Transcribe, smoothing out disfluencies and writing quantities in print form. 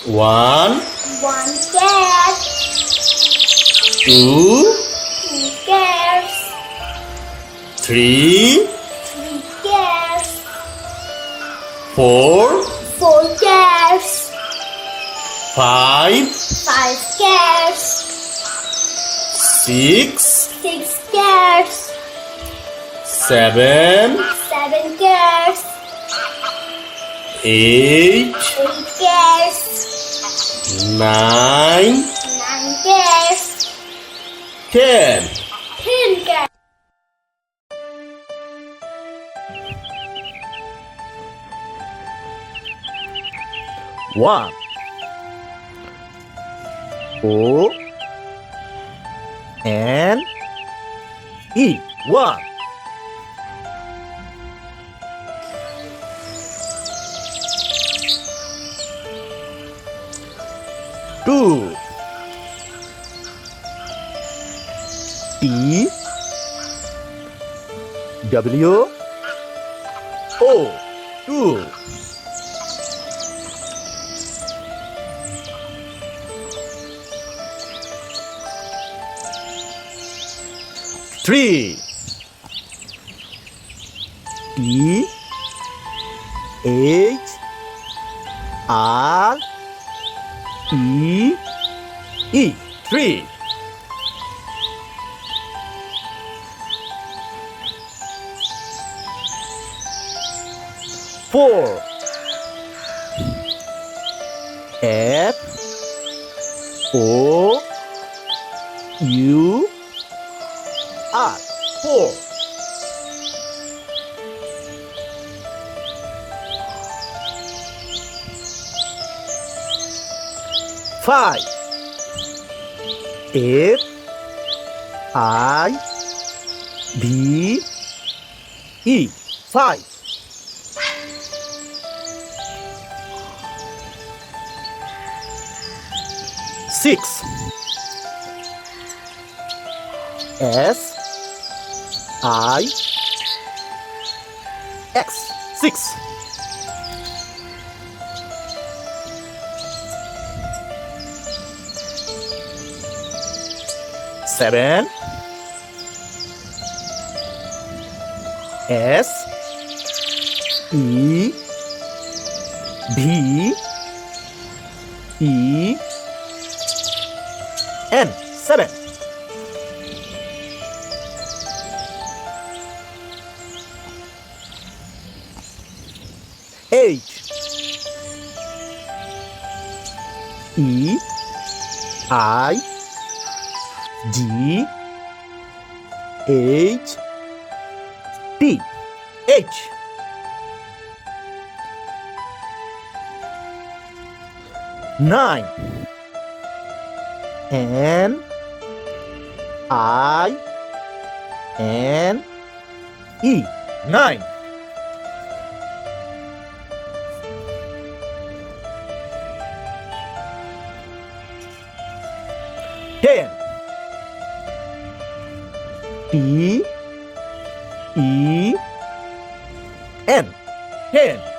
One, One cat. two, Two cats. three, Three cats. four, Four cats. five, Five cats. six, Six cats. seven, Seven cats. eight, Eight cats. nine, Nine cats. 10. 10 cats. One. O N E. One. Two. T W O. Two. Three. T H R E E. Three. Four. F O U R. Four. Five. F I V E. Five. Six. S I X. Six. Seven. S E B E N. Seven. Eight. E I G H T. H. Nine. N I N E. Nine. 10. T E N. 10.